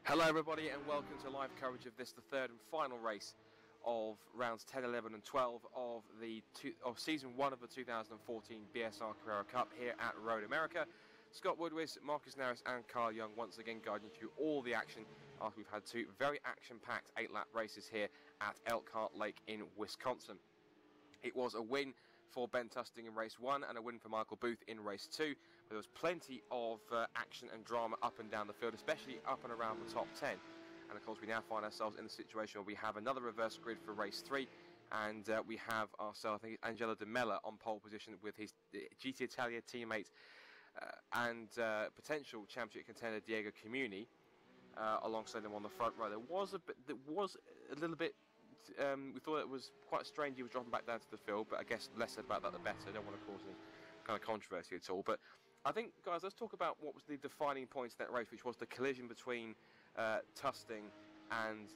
Hello everybody and welcome to live coverage of this, the third and final race of rounds 10, 11 and 12 of season 1 of the 2014 BSR Carrera Cup here at Road America. Scott Woodwis, Marcus Naris and Carl Young once again guiding you through all the action after we've had two very action-packed 8-lap races here at Elkhart Lake in Wisconsin. It was a win for Ben Tusting in race 1 and a win for Michael Booth in race 2. But there was plenty of action and drama up and down the field, especially up and around the top 10. And of course we now find ourselves in the situation where we have another reverse grid for race 3, and we have ourselves, I think, Angelo De Mella on pole position with his GT Italia teammate and potential championship contender Diego Comuni alongside them on the front row. There was a little bit. We thought it was quite strange he was dropping back down to the field, but I guess less said about that the better. I don't want to cause any kind of controversy at all. But I think, guys, let's talk about what was the defining point in that race, which was the collision between Tusting and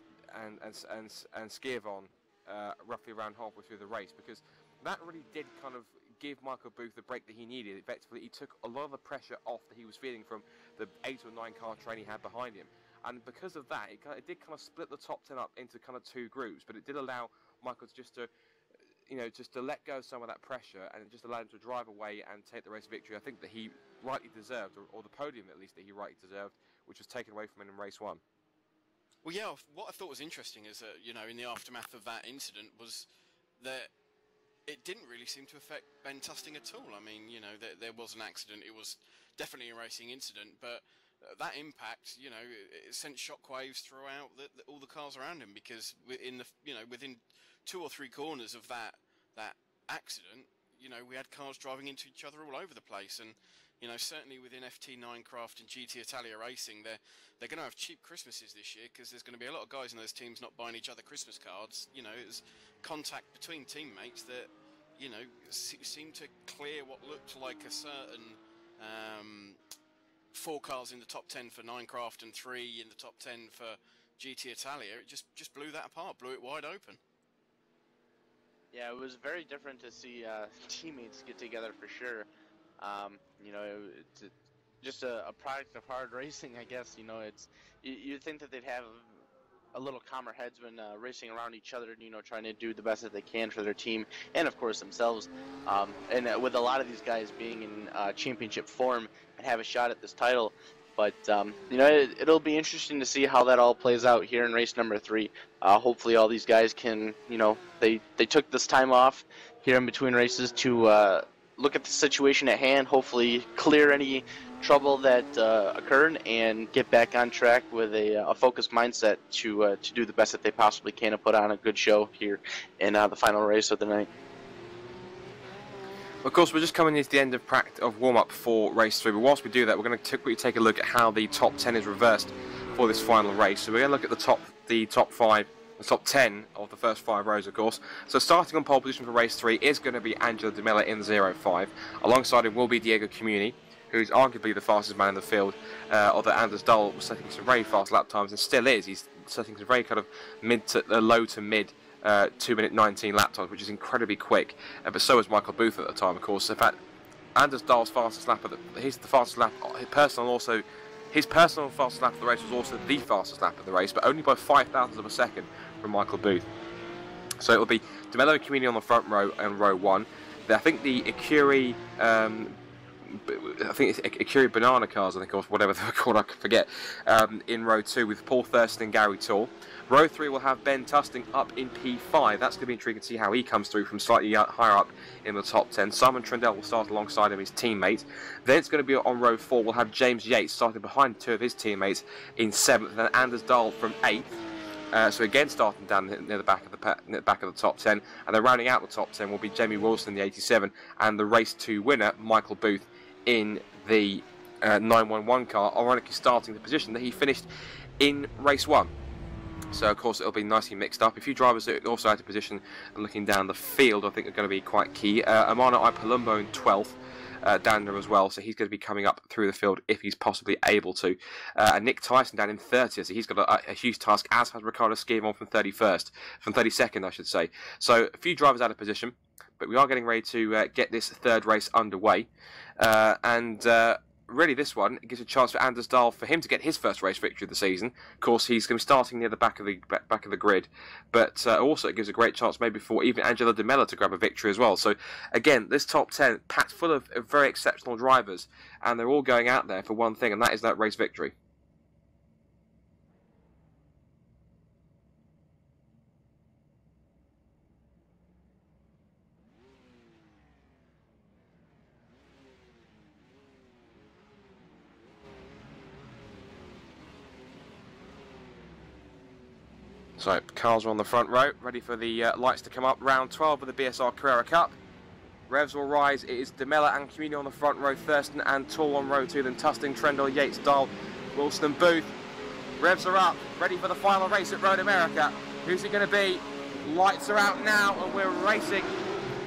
Skirvon roughly around halfway through the race, because that really did kind of give Michael Booth the break that he needed. Effectively, he took a lot of the pressure off that he was feeling from the 8 or 9 car train he had behind him. And because of that, it did kind of split the top 10 up into kind of 2 groups, but it did allow Michael to just to let go of some of that pressure, and it just allowed him to drive away and take the race victory. I think that he rightly deserved, or the podium at least that he rightly deserved, which was taken away from him in race 1. Well, yeah, what I thought was interesting is that, in the aftermath of that incident was that it didn't really seem to affect Ben Tusting at all. I mean, there was an accident. It was definitely a racing incident, but that impact, it sent shockwaves throughout all the cars around him, because within 2 or 3 corners of that accident, we had cars driving into each other all over the place. And certainly within FT9 Craft and GT Italia Racing, they're going to have cheap Christmases this year, because there's going to be a lot of guys in those teams not buying each other Christmas cards. It was contact between teammates that seemed to clear what looked like a certain 4 cars in the top 10 for 9 Craft and 3 in the top 10 for GT Italia. It just blew that apart, blew it wide open. Yeah, it was very different to see teammates get together for sure. It's just a product of hard racing, I guess. You'd think that they'd have a little calmer heads when racing around each other, trying to do the best that they can for their team and, of course, themselves. And with a lot of these guys being in championship form and have a shot at this title. But, it'll be interesting to see how that all plays out here in race number 3. Hopefully all these guys can, they took this time off here in between races to look at the situation at hand, hopefully clear any trouble that occurred, and get back on track with a focused mindset to do the best that they possibly can and put on a good show here in the final race of the night. Of course, we're just coming into the end of warm-up for race 3, but whilst we do that, we're going to quickly take a look at how the top 10 is reversed for this final race. So we're going to look at the top 10 of the first 5 rows, of course. So starting on pole position for race 3 is going to be Angelo De Mella in 0.5. Alongside him will be Diego Comuni, who's arguably the fastest man in the field, although Anders Dahl was setting some very fast lap times and still is. He's setting some very kind of low to mid 2-minute 19 lap times, which is incredibly quick. But so was Michael Booth at the time, of course. In fact, Anders Dahl's fastest lap he's the fastest lap. His personal fastest lap of the race was also the fastest lap of the race, but only by 0.005 of a second from Michael Booth. So it will be De Mella and Comuni on the front row and row 1. I think the Ikuri, Ikuri banana cars, I think, or whatever they're called, I forget, in row 2 with Paul Thurston and Gary Tall. Row 3 will have Ben Tusting up in P5. That's going to be intriguing to see how he comes through from slightly higher up in the top 10. Simon Trundle will start alongside him, his teammate. Then it's going to be on row 4. We'll have James Yates starting behind 2 of his teammates in 7th, and then Anders Dahl from 8th. So again, starting down near the back of the top 10, and then rounding out the top 10 will be Jamie Wilson in the 87, and the race 2 winner Michael Booth in the 911 car, ironically starting the position that he finished in race 1. So of course it'll be nicely mixed up. A few drivers that also out of position and looking down the field I think are going to be quite key. Amano Ipalumbo in 12th. Down there as well, so he's going to be coming up through the field if he's possibly able to. And Nick Tyson down in 30th, so he's got a huge task, as has Ricardo Skirvon from 32nd, I should say. So a few drivers out of position, but we are getting ready to get this third race underway. really this one, it gives a chance for Anders Dahl for him to get his first race victory of the season. Of course, he's going to be starting near the back of the grid, but also it gives a great chance maybe for even Angelo De Mello to grab a victory as well. So again, this top 10 packed full of very exceptional drivers, and they're all going out there for one thing, and that is that race victory. So, cars are on the front row, ready for the lights to come up. Round 12 of the BSR Carrera Cup. Revs will rise. It is DeMella and Community on the front row, Thurston and Tall on row 2, then Tusting, Trendle, Yates, Dahl, Wilson and Booth. Revs are up, ready for the final race at Road America. Who's it going to be? Lights are out now, and we're racing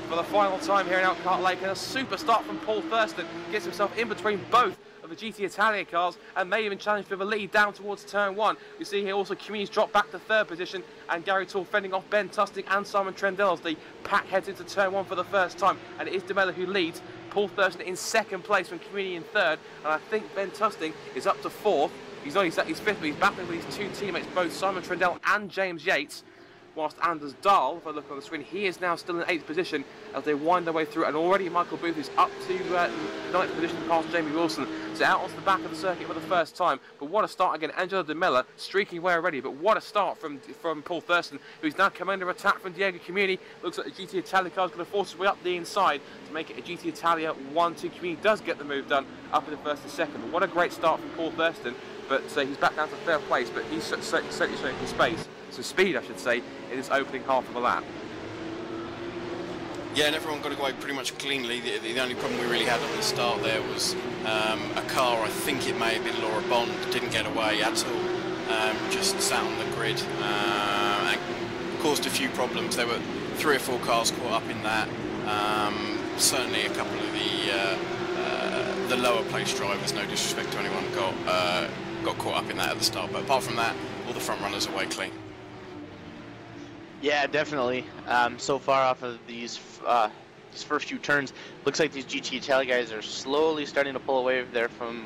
for the final time here in Elkhart Lake. And a super start from Paul Thurston. Gets himself in between both of the GT Italia cars and may even challenge for the lead down towards turn 1. We see here also Community's dropped back to 3rd position, and Gary Tall fending off Ben Tusting and Simon Trendell as the pack heads into turn 1 for the first time, and it is DeMella who leads. Paul Thurston in 2nd place from Community in 3rd, and I think Ben Tusting is up to 4th. He's 5th, but he's battling with his 2 teammates, both Simon Trendell and James Yates. Whilst Anders Dahl, if I look on the screen, he is now still in 8th position as they wind their way through, and already Michael Booth is up to 9th position past Jamie Wilson. So out onto the back of the circuit for the first time. But what a start again, Angelo De Mello streaking away already, but what a start from Paul Thurston, who's now come under attack from Diego Community. Looks like the GT Italia car is going to force his way up the inside to make it a GT Italia 1-2. Community does get the move done up in the 1st and 2nd. But what a great start from Paul Thurston, but he's back down to 3rd place, but he's certainly showing some space. So speed, I should say, in this opening half of the lap. Yeah, and everyone got away pretty much cleanly. The only problem we really had on the start there was a car, I think it may have been Laura Bond, didn't get away at all, just sat on the grid and caused a few problems. There were 3 or 4 cars caught up in that. Certainly a couple of the lower place drivers, no disrespect to anyone, got caught up in that at the start. But apart from that, all the front runners away clean. Yeah, definitely. So far off of these first few turns, looks like these GT Italia guys are slowly starting to pull away there from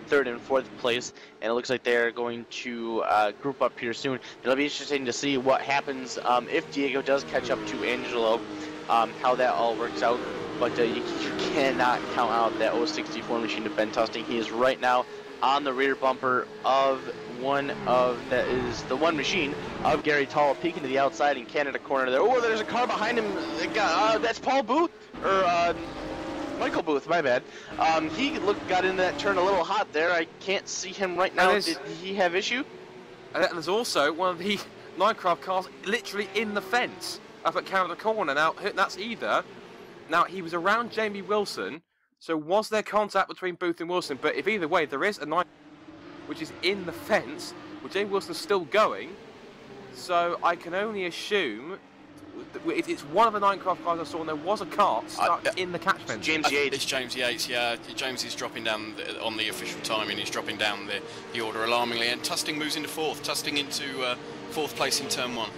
3rd and 4th place, and it looks like they're going to group up here soon. It'll be interesting to see what happens if Diego does catch up to Angelo, how that all works out. But you cannot count out that 064 machine of Ben Tusting. He is right now on the rear bumper of that is the one machine of Gary Tall, peeking to the outside in Canada corner there. Oh, there's a car behind him. That's Paul Booth, or Michael Booth, my bad. He got into that turn a little hot there. I can't see him right now. Did he have issue? And there's also one of the Minecraft cars literally in the fence up at Canada corner. Now, that's either... Now, he was around Jamie Wilson, so was there contact between Booth and Wilson? But if either way, there is a 9 which is in the fence, with Jamie Wilson still going, so I can only assume it's one of the 9 craft cars I saw, and there was a car stuck in the catch fence. James Yates. It's James Yates, yeah. James is dropping down on the official timing. He's dropping down the order alarmingly, and Tusting moves into 4th. Tusting into 4th place in turn 1.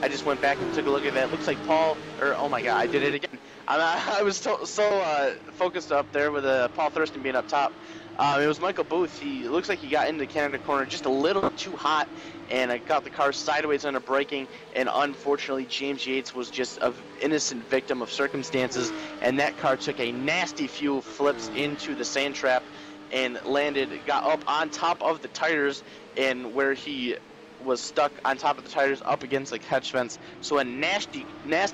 I just went back and took a look at that. Looks like Paul, or oh my god, I did it again. I was so focused up there with Paul Thurston being up top. It was Michael Booth. He looks like he got into the Canada corner just a little too hot, and I got the car sideways under braking, and unfortunately James Yates was just an innocent victim of circumstances, and that car took a nasty few flips into the sand trap and got up on top of the tires, and where he was stuck on top of the tires up against the catch fence. So a nasty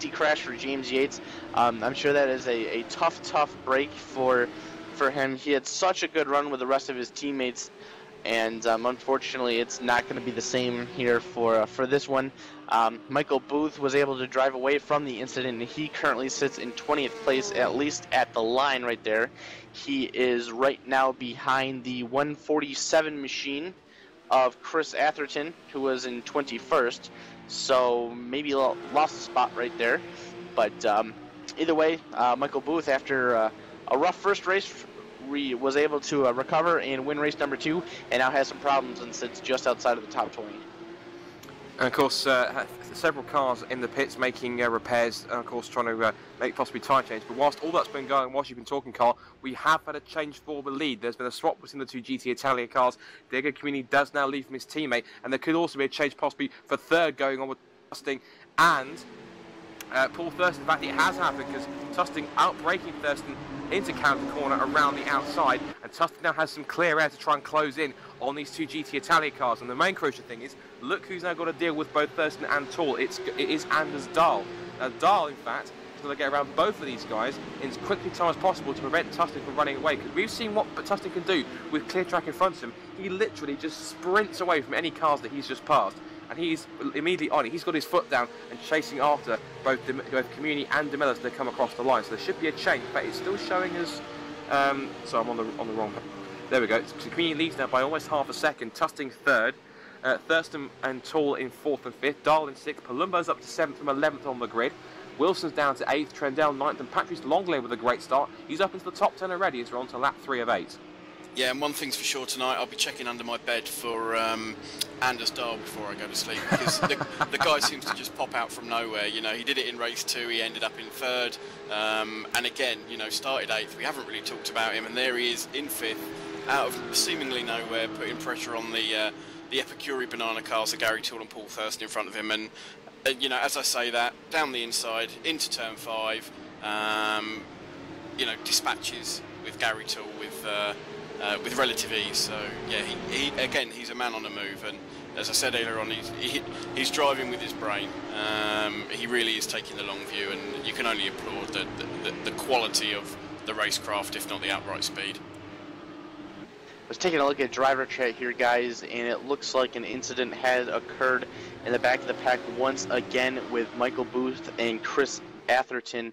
crash for James Yates. I'm sure that is a tough break for him. He had such a good run with the rest of his teammates, and unfortunately it's not going to be the same here for this one. Michael Booth was able to drive away from the incident, and he currently sits in 20th place, at least at the line right there. He is right now behind the 147 machine of Chris Atherton, who was in 21st, so maybe lost a spot right there. But either way, Michael Booth, after a rough first race, was able to recover and win race number 2, and now has some problems and sits just outside of the top 20. And of course, several cars in the pits making repairs, and of course trying to make possibly tyre change. But whilst all that's been going, whilst you've been talking, Carl, we have had a change for the lead. There's been a swap between the two GT Italia cars. Diego Comini does now leave from his teammate, and there could also be a change possibly for third going on with Tusting and Paul Thurston. In fact, it has happened because Tusting outbraking Thurston into counter corner around the outside, and Tusting now has some clear air to try and close in on these two GT Italia cars. And the main crucial thing is, look who's now got to deal with both Thurston and Tall. It is Anders Dahl. Now Dahl, in fact, is going to get around both of these guys in as quickly time as possible to prevent Tusting from running away, because we've seen what Tusting can do with clear track in front of him. He literally just sprints away from any cars that he's just passed, and he's immediately on it. He's got his foot down and chasing after both Comuni and De Mello as they come across the line. So there should be a change, but it's still showing us. So I'm on the wrong. There we go. So Comuni leads now by almost half a second. Tusting third, Thurston and Tall in fourth and fifth. Dahl in sixth. Palumbo's up to seventh from 11th on the grid. Wilson's down to eighth. Trendell ninth, and Patrice Longley with a great start. He's up into the top 10 already as we're on to lap 3 of 8. Yeah, and one thing's for sure tonight, I'll be checking under my bed for Anders Dahl before I go to sleep, because the guy seems to just pop out from nowhere. You know, he did it in race 2, he ended up in third, and again, you know, started 8th. We haven't really talked about him, and there he is in 5th, out of seemingly nowhere, putting pressure on the Epicuri banana cars of Gary Toole and Paul Thurston in front of him. And you know, as I say that, down the inside into turn 5, you know, dispatches with Gary Toole with relative ease. So yeah, he again, he's a man on the move, and as I said earlier on, he's driving with his brain. He really is taking the long view, and you can only applaud the quality of the racecraft, if not the outright speed. I was taking a look at driver chat here, guys, and it looks like an incident had occurred in the back of the pack once again with Michael Booth and Chris Atherton.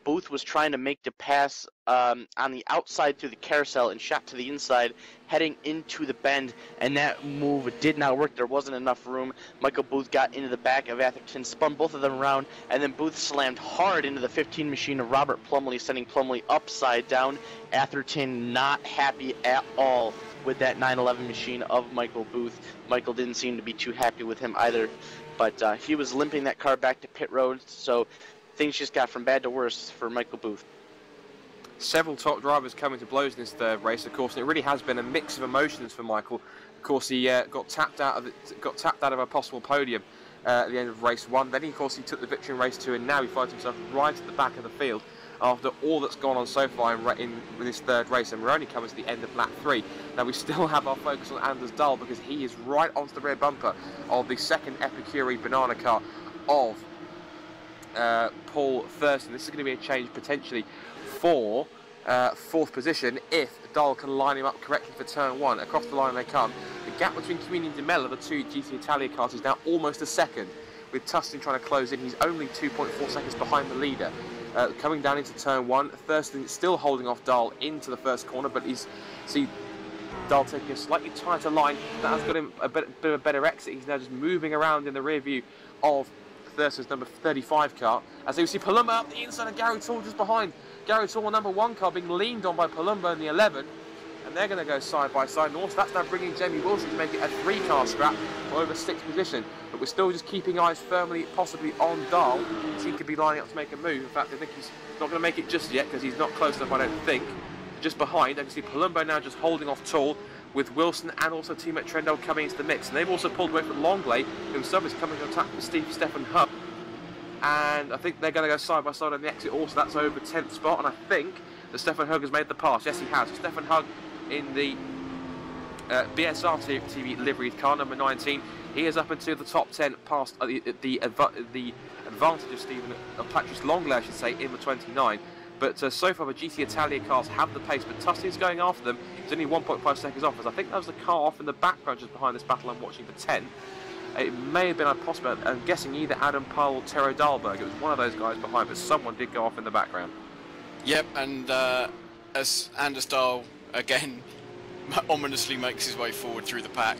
Booth was trying to make the pass on the outside through the carousel and shot to the inside, heading into the bend, and that move did not work. There wasn't enough room. Michael Booth got into the back of Atherton, spun both of them around, and then Booth slammed hard into the 15 machine of Robert Plumley, sending Plumley upside down. Atherton not happy at all with that 911 machine of Michael Booth. Michael didn't seem to be too happy with him either, but he was limping that car back to pit road, so things just got from bad to worse for Michael Booth. Several top drivers coming to blows in this third race, of course, and it really has been a mix of emotions for Michael. Of course, he got tapped out of a possible podium at the end of race 1. Then, of course, he took the victory in race 2, and now he finds himself right at the back of the field after all that's gone on so far in this third race, and we're only coming to the end of lap 3. Now, we still have our focus on Anders Dahl, because he is right onto the rear bumper of the second Epicuri banana car of Paul Thurston. This is going to be a change potentially for fourth position if Dahl can line him up correctly for turn 1. Across the line they come. The gap between Comini and De Mello, the two GT Italia cars, is now almost a second, with Tustin trying to close in. He's only 2.4 seconds behind the leader. Coming down into turn 1, Thurston is still holding off Dahl into the first corner, but he's Dahl taking a slightly tighter line. That has got him a bit of a better exit. He's now just moving around in the rear view of Thurston's number 35 car. As you see Palumbo up the inside of Gary Toole just behind. Gary Toole, number 1 car, being leaned on by Palumbo in the 11. And they're going to go side by side. And also that's now bringing Jamie Wilson to make it a 3-car scrap for over 6th position. But we're still just keeping eyes firmly, possibly on Dahl, as he could be lining up to make a move. In fact, I think he's not going to make it just yet, because he's not close enough, I don't think. Just behind, I can see Palumbo now just holding off Toole, with Wilson and also teammate Trendell coming into the mix. And they've also pulled away from Longley, who himself is coming to attack with Stefan Hub. And I think they're going to go side by side on the exit also. That's over 10th spot, and I think that Stefan Hug has made the pass. Yes, he has. So Stefan Hug in the BSR TV livery car, number 19. He is up into the top 10 past the advantage of Patrice Longley, I should say, in the 29. But so far the GT Italia cars have the pace, but Tustin's going after them. He's only 1.5 seconds off, as I think that was the car off in the background just behind this battle I'm watching for 10. It may have been possible, I'm guessing either Adam Powell or Tero Dahlberg. It was one of those guys behind, but someone did go off in the background. Yep, and as Anders Dahl again ominously makes his way forward through the pack,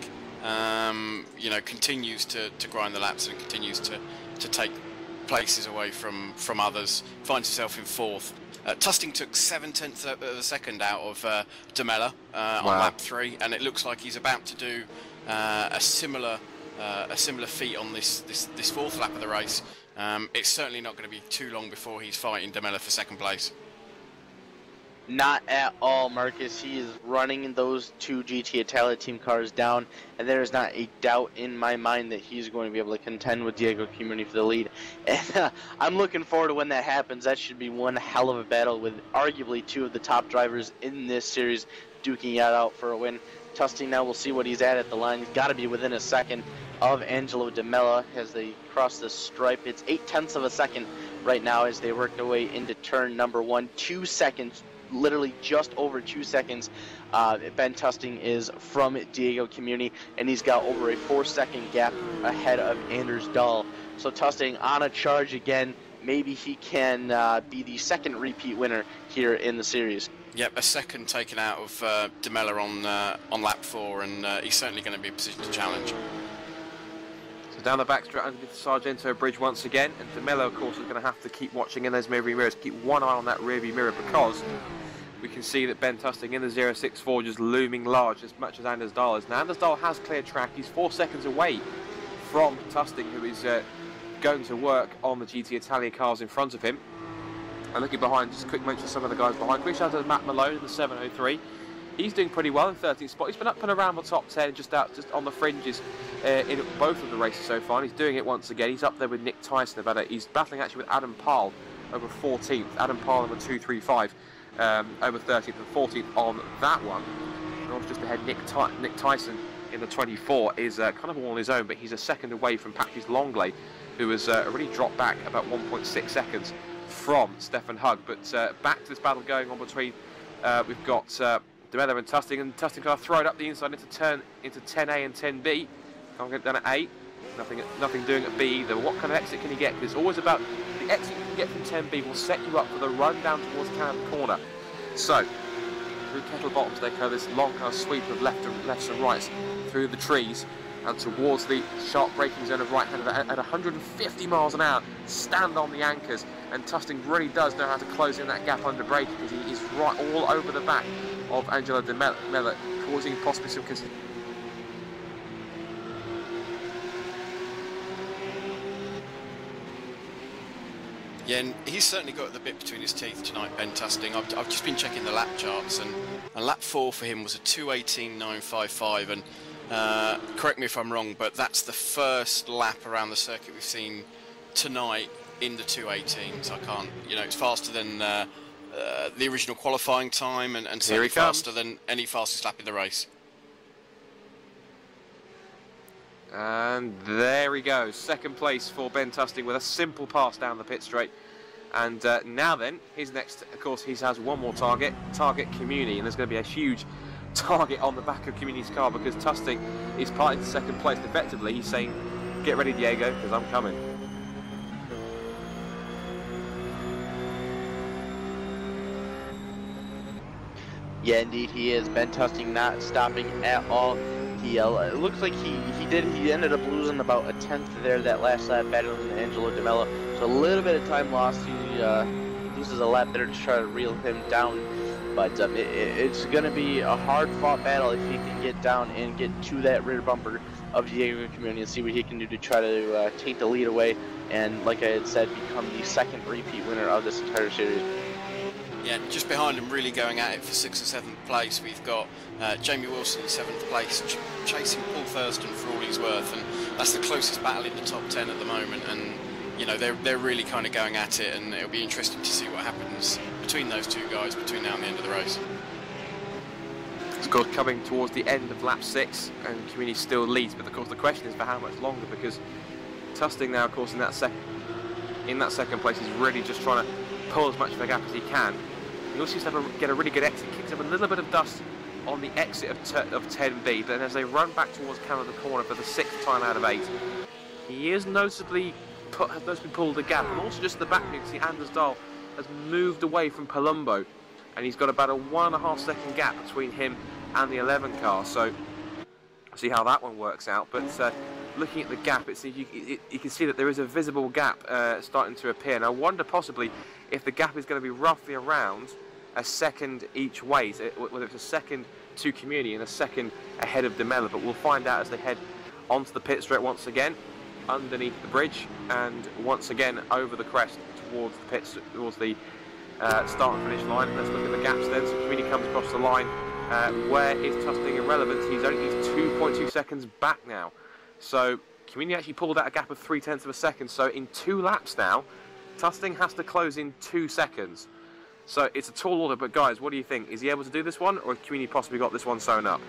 you know, continues to grind the laps and continues to take places away from others, finds himself in 4th. Tusting took 7/10 of a second out of De Mello on lap 3, and it looks like he's about to do a similar a similar feat on this fourth lap of the race, it's certainly not going to be too long before he's fighting Demella for second place. Not at all, Marcus. He is running those two GT Italia team cars down, and there is not a doubt in my mind that he's going to be able to contend with Diego Community for the lead. And I'm looking forward to when that happens. That should be one hell of a battle with arguably two of the top drivers in this series duking it out for a win. Tusting now, we'll see what he's at the line. He's got to be within a second of Angelo Demella as they cross the stripe. It's 0.8 of a second right now as they work their way into turn number 1. 2 seconds, literally just over 2 seconds. Ben Tusting is from Diego Community, and he's got over a 4-second gap ahead of Anders Dahl. So Tusting on a charge again. Maybe he can be the second repeat winner here in the series. Yep, a second taken out of Demella on lap 4, and he's certainly going to be in a position to challenge. So down the backstretch underneath the Sargento Bridge once again, and Demella, of course, is going to have to keep watching in those rearview mirrors, keep one eye on that rearview mirror, because we can see that Ben Tusting in the 064 just looming large as much as Anders Dahl is. Now, Anders Dahl has clear track. He's 4 seconds away from Tusting, who is going to work on the GT Italia cars in front of him. And looking behind, just a quick mention of some of the guys behind. Quick shout out to Matt Malone in the 703. He's doing pretty well in 13th spot. He's been up and around the top 10, just on the fringes in both of the races so far. And he's doing it once again. He's up there with Nick Tyson. He's battling actually with Adam Parl over 14th. Adam Parl number 235 over 13th and 14th on that one. And also just ahead, Nick Tyson in the 24 is kind of all on his own, but he's a second away from Patrice Longley, who has already dropped back about 1.6 seconds from Stefan Hug. But back to this battle going on between, we've got Demella and Tusting kind of throw it up the inside into 10A and 10B. Can't get done at A. Nothing doing at B either. What kind of exit can you get? Because it's always about the exit you can get from 10B will set you up for the run down towards Canada Corner. So through Kettle Bottoms, they go this long kind of sweep of lefts and rights through the trees and towards the sharp braking zone of right hand at 150 miles an hour. Stand on the anchors, and Tusting really does know how to close in that gap under brake, because he is right all over the back of Angelo Demella, causing possibly some Yeah, and he's certainly got the bit between his teeth tonight, Ben Tusting. I've just been checking the lap charts, and lap 4 for him was a 2:18.955, and correct me if I'm wrong, but that's the first lap around the circuit we've seen tonight in the 2:18s. I can't, it's faster than the original qualifying time, and certainly faster than any fastest lap in the race. And there he goes, second place for Ben Tusting with a simple pass down the pit straight. And now then, his next, of course, he has one more target Community, and there's going to be a huge target on the back of Community's car, because Tusting is parting to second place. Effectively, he's saying, get ready, Diego, because I'm coming. Yeah, indeed he is. Ben Tusting not stopping at all. He it looks like he ended up losing about a tenth there that last lap, battling Angelo Demella. So a little bit of time lost. He loses a lap there to try to reel him down. But it's going to be a hard-fought battle if he can get down and get to that rear bumper of Diego Community and see what he can do to try to take the lead away and, like I had said, become the second repeat winner of this entire series. Yeah, just behind him, really going at it for 6th or 7th place, we've got Jamie Wilson in 7th place, chasing Paul Thurston for all he's worth, and that's the closest battle in the top 10 at the moment. And they're really kind of going at it, and it'll be interesting to see what happens between those two guys between now and the end of the race. Of course, coming towards the end of lap 6, and Community still leads, but of course the question is for how much longer, because Tusting now, of course, in that second place, is really just trying to pull as much of a gap as he can. He also used to get a really good exit, kicks up a little bit of dust on the exit of 10B, but then as they run back towards Canada Corner for the 6th time out of 8, he is noticeably pulled the gap. And also just in the back, you can see Anders Dahl has moved away from Palumbo, and he's got about a 1.5 second gap between him and the 11 car, so see how that one works out. But looking at the gap, you can see that there is a visible gap starting to appear. And I wonder possibly if the gap is going to be roughly around a second each way, whether it's a second to Community and a second ahead of Demella, but we'll find out as they head onto the pit straight once again, underneath the bridge, and once again over the crest towards the pits, towards the start and finish line. Let's look at the gaps then. So Community comes across the line. Where is Tusting irrelevant? He's 2.2 seconds back now. So Community actually pulled out a gap of 0.3 of a second. So in 2 laps now, Tusting has to close in 2 seconds. So it's a tall order, but guys, what do you think? Is he able to do this one, or has Community possibly got this one sewn up?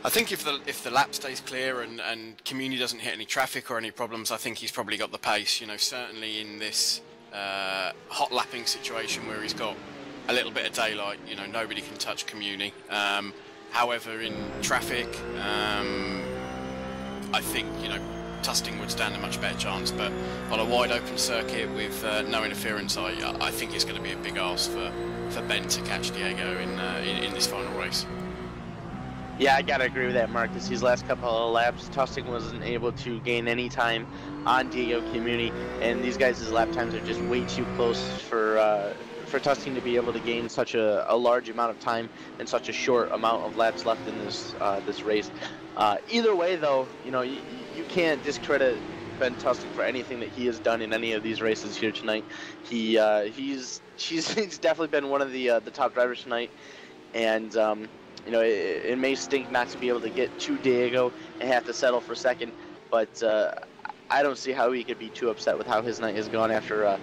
I think if the lap stays clear and Community doesn't hit any traffic or any problems, I think he's probably got the pace. You know, certainly in this hot lapping situation where he's got a little bit of daylight, you know, nobody can touch Community. However, in traffic, I think, you know, Tusting would stand a much better chance, but on a wide open circuit with no interference, I think it's going to be a big ask for Ben to catch Diego in this final race. Yeah, I gotta agree with that, Marcus. These last couple of laps, Tusting wasn't able to gain any time on Diego Community, and these guys' lap times are just way too close for Tusting to be able to gain such a large amount of time and such a short amount of laps left in this race. Either way, though, you know, you can't discredit Ben Tusting for anything that he has done in any of these races here tonight. He's definitely been one of the top drivers tonight, and you know, it may stink not to be able to get to Diego and have to settle for second, but I don't see how he could be too upset with how his night has gone after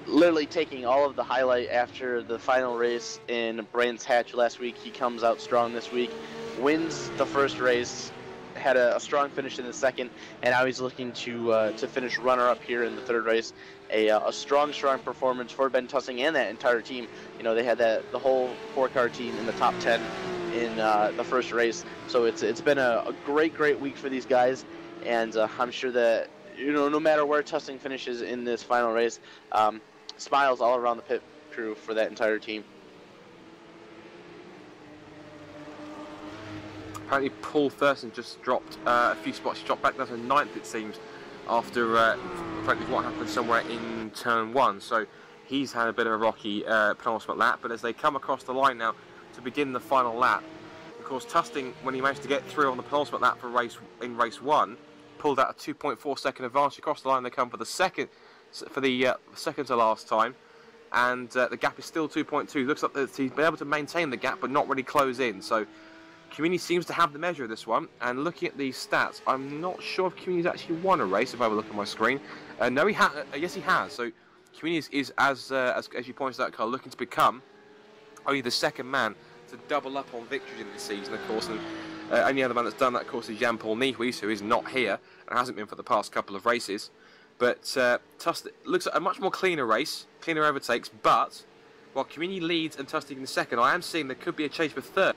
literally taking all of the highlight after the final race in Brands Hatch last week. He comes out strong this week, wins the first race, had a strong finish in the second, and now he's looking to finish runner-up here in the third race. A strong performance for Ben Tusting and that entire team. You know, they had the whole 4-car team in the top 10 in the first race, so it's been a great week for these guys, and I'm sure that, you know, no matter where Tusting finishes in this final race, smiles all around the pit crew for that entire team. Apparently Paul Thurston just dropped a few spots. He dropped back down to 9th, it seems, after frankly what happened somewhere in turn 1. So he's had a bit of a rocky penultimate lap, but as they come across the line now to begin the final lap, of course Tusting, when he managed to get through on the penultimate lap for race 1, pulled out a 2.4 second advantage across the line. They come for the second to last time, and the gap is still 2.2. Looks like he's been able to maintain the gap but not really close in. So Community seems to have the measure of this one, and looking at these stats, I'm not sure if Community's actually won a race. If I have a look at my screen, no, he has. Yes, he has. So Community is as you pointed out, Carl, looking to become only the second man to double up on victories in this season, of course. And only other man that's done that, of course, is Jean-Paul Nihuis, who is not here and hasn't been for the past couple of races. But Tusting looks at a much more cleaner race, cleaner overtakes. But while Community leads and Tusting in second, I am seeing there could be a chase for third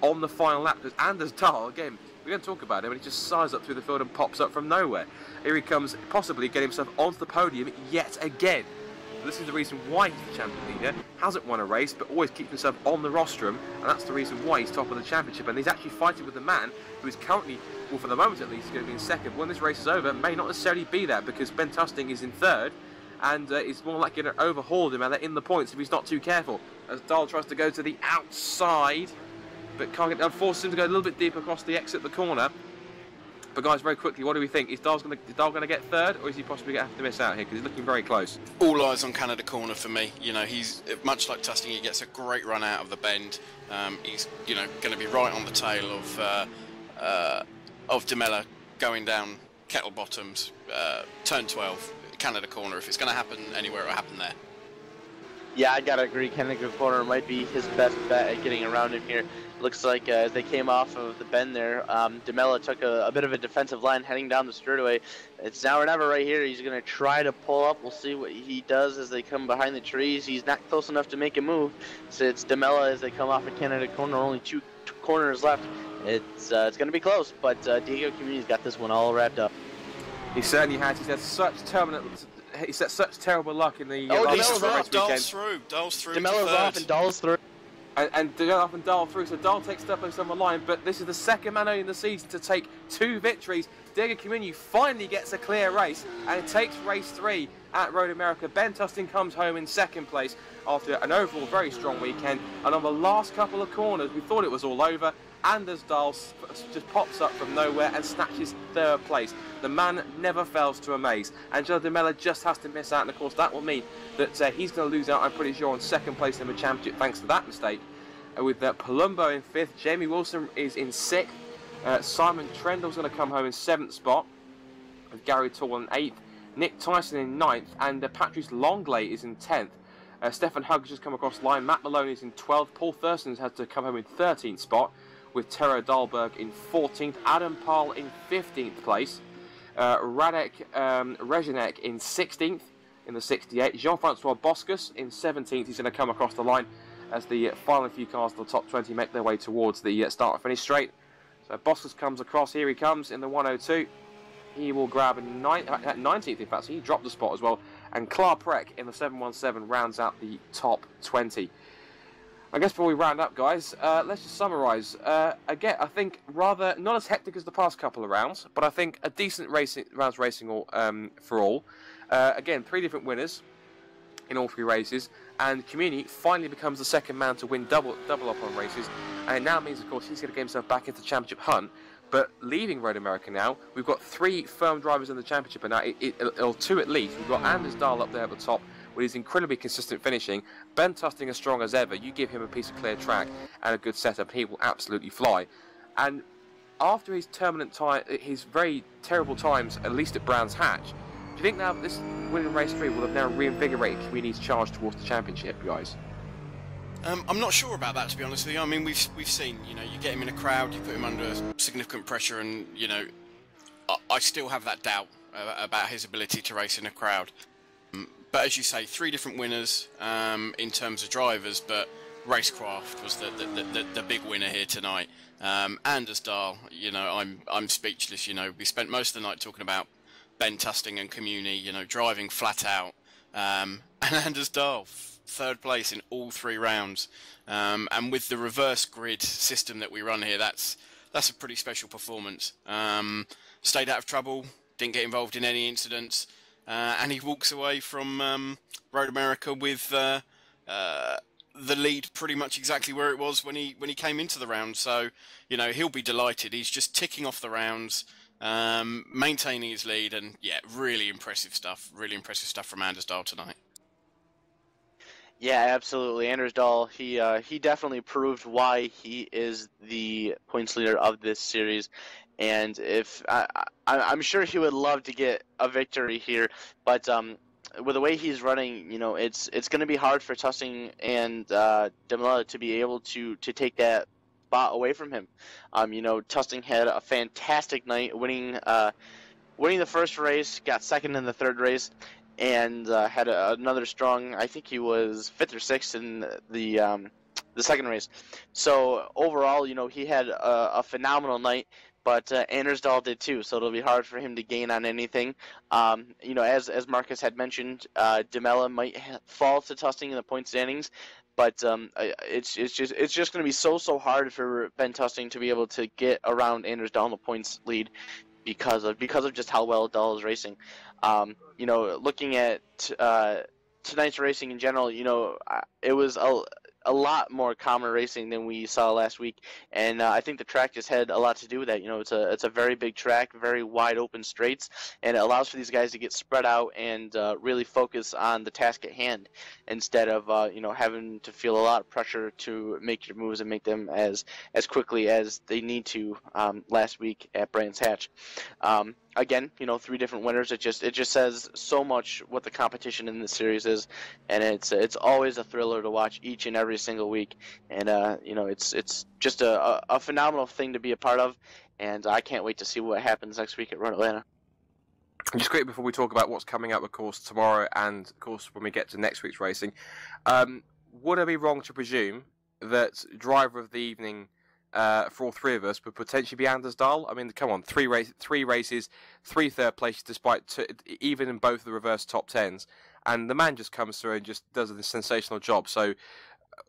on the final lap, because Anders Dahl, again, we don't talk about him, and he just sighs up through the field and pops up from nowhere. Here he comes, possibly getting himself onto the podium yet again. This is the reason why he's the champion leader. Hasn't won a race, but always keeps himself on the rostrum, and that's the reason why he's top of the championship. And he's actually fighting with the man who is currently, well, for the moment at least, going to be in second. When this race is over, may not necessarily be that, because Ben Tusting is in third, and is more likely to overhaul him and they're in the points if he's not too careful. As Dahl tries to go to the outside, but can't get down, forces him to go a little bit deeper across the exit, the corner. But guys, very quickly, what do we think? Is Dahl going to get third, or is he possibly going to have to miss out here? Because he's looking very close. All eyes on Canada corner for me. You know, he's much like Tusting. He gets a great run out of the bend. He's, you know, going to be right on the tail of DeMella going down Kettle Bottoms, turn 12, Canada corner. If it's going to happen anywhere, it'll happen there. Yeah, I gotta agree. Canada corner might be his best bet at getting around him here. Looks like as they came off of the bend there, DeMella took a bit of a defensive line heading down the straightaway. It's now or never right here. He's going to try to pull up. We'll see what he does as they come behind the trees. He's not close enough to make a move. So it's DeMella as they come off of Canada corner. Only two corners left. It's going to be close, but Diego Community's got this one all wrapped up. He certainly has. He's had such terrible luck in the he's through. Dahl's through. DeMella's off and Dahl's through. And up and Dahl through, so Dahl takes steppers on the line, but this is the second man only in the season to take 2 victories. Diego Community finally gets a clear race and takes race 3 at Road America. Ben Tusting comes home in second place after an overall very strong weekend. And on the last couple of corners, we thought it was all over. Anders Dahl just pops up from nowhere and snatches third place. The man never fails to amaze. Angelo Di Mello just has to miss out, and of course that will mean that he's going to lose out, I'm pretty sure, on second place in the championship thanks to that mistake. With Palumbo in 5th, Jamie Wilson is in 6th, Simon Trendle's going to come home in 7th spot, with Gary Tall in 8th, Nick Tyson in 9th, and Patrice Longley is in 10th. Stefan Hugg has just come across the line, Matt Maloney is in 12th, Paul Thurston has to come home in 13th spot, with Tero Dahlberg in 14th, Adam Pahl in 15th place, Radek Rezinek in 16th in the 68, Jean-Francois Boscus in 17th. He's going to come across the line as the final few cars of the top 20 make their way towards the start and finish straight. So Boscus comes across, here he comes in the 102. He will grab 19th, in fact, so he dropped the spot as well. And Clark Preck in the 717 rounds out the top 20. I guess before we round up, guys, let's just summarise. Again, I think rather not as hectic as the past couple of rounds, but I think a decent rounds racing for all. Again, 3 different winners in all 3 races, and Comuni finally becomes the second man to win double up on races, and it now means, of course, he's going to get himself back into the championship hunt. But leaving Road America now, we've got 3 firm drivers in the championship, and now 2 at least. We've got Anders Dahl up there at the top with his incredibly consistent finishing. Ben Tusting as strong as ever. You give him a piece of clear track and a good setup, he will absolutely fly. And after his his very terrible times, at least at Brands Hatch, do you think now that this winning race 3 will have now reinvigorated Community's charge towards the championship, guys? I'm not sure about that, to be honest with you. I mean, we've seen, you get him in a crowd, you put him under significant pressure, and I still have that doubt about his ability to race in a crowd. But as you say, 3 different winners in terms of drivers, but Racecraft was the big winner here tonight. Anders Dahl, I'm speechless. We spent most of the night talking about Ben Tusting and Comuni, driving flat out, and Anders Dahl, 3rd place in all 3 rounds, and with the reverse grid system that we run here, that's a pretty special performance. Stayed out of trouble, didn't get involved in any incidents, and he walks away from Road America with the lead pretty much exactly where it was when he came into the round. So he'll be delighted. He's just ticking off the rounds, maintaining his lead, and yeah, really impressive stuff from Anders Dahl tonight. Yeah, absolutely. Anders Dahl, he definitely proved why he is the points leader of this series, and I'm sure he would love to get a victory here, but with the way he's running, it's going to be hard for Tusting and Demella to be able to take that spot away from him. Tusting had a fantastic night, winning the first race, got second in the 3rd race, and had another strong, I think he was 5th or 6th in the 2nd race. So overall, he had a phenomenal night, but Anders Dahl did too, so it'll be hard for him to gain on anything. As Marcus had mentioned, Demella might fall to Tusting in the point standings, but it's just going to be so hard for Ben Tusting to be able to get around Anders Dahl in the points lead because of just how well Dahl is racing. Looking at tonight's racing in general, it was a lot more calmer racing than we saw last week, and I think the track just had a lot to do with that. It's a very big track, very wide open straights, and it allows for these guys to get spread out and really focus on the task at hand instead of having to feel a lot of pressure to make your moves and make them as quickly as they need to last week at Brands Hatch. Again, 3 different winners. It just says so much what the competition in this series is, and it's always a thriller to watch each and every single week. And it's just a phenomenal thing to be a part of, and I can't wait to see what happens next week at Road Atlanta. Just quickly before we talk about what's coming up, of course, tomorrow, and of course when we get to next week's racing, would I be wrong to presume that driver of the evening for all 3 of us would potentially be Anders Dahl? I mean, come on, 3 races, 3 third places, despite even in both the reverse top 10s, and the man just comes through and just does a sensational job. So,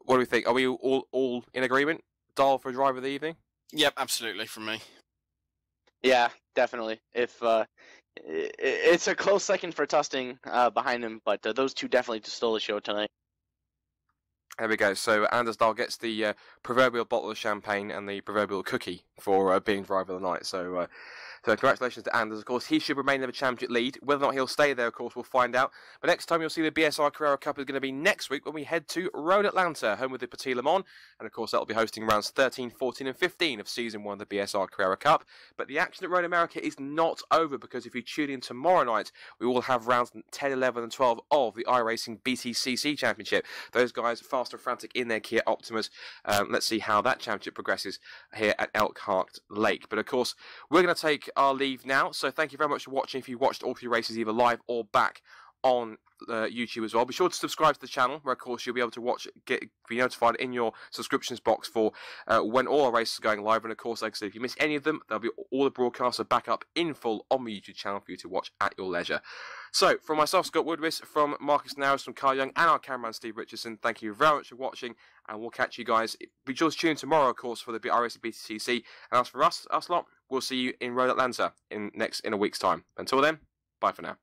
what do we think? Are we all in agreement? Dahl for driver of the evening? Yep, absolutely from me. Yeah, definitely. If it's a close second for Tusting behind him, but those 2 definitely stole the show tonight. There we go. So Anders Dahl gets the proverbial bottle of champagne and the proverbial cookie for being driver of the night. So congratulations to Anders. Of course, he should remain in the championship lead. Whether or not he'll stay there, of course, we'll find out. But next time you'll see the BSR Carrera Cup is going to be next week when we head to Road Atlanta, home with the Petit Le Mans. And of course, that'll be hosting rounds 13, 14 and 15 of Season 1 of the BSR Carrera Cup. But the action at Road America is not over, because if you tune in tomorrow night, we will have rounds 10, 11 and 12 of the iRacing BTCC Championship. Those guys fast and frantic in their Kia Optimas. Let's see how that championship progresses here at Elkhart Lake. But of course, we're going to take our leave now. So thank you very much for watching. If you watched all 3 races either live or back on YouTube as well, be sure to subscribe to the channel, where of course you'll be able to be notified in your subscriptions box for when all our races are going live. And of course, like I said, if you miss any of them, there'll be all the broadcasts are back up in full on my YouTube channel for you to watch at your leisure. So from myself, Scott Woodwis, from Marcus Naris, from Carl Young, and our cameraman Steve Richardson, thank you very much for watching, and we'll catch you guys. Be sure to tune in tomorrow, of course, for the iRacing BTCC. And as for us lot, we'll see you in Road Atlanta in a week's time. Until then, bye for now.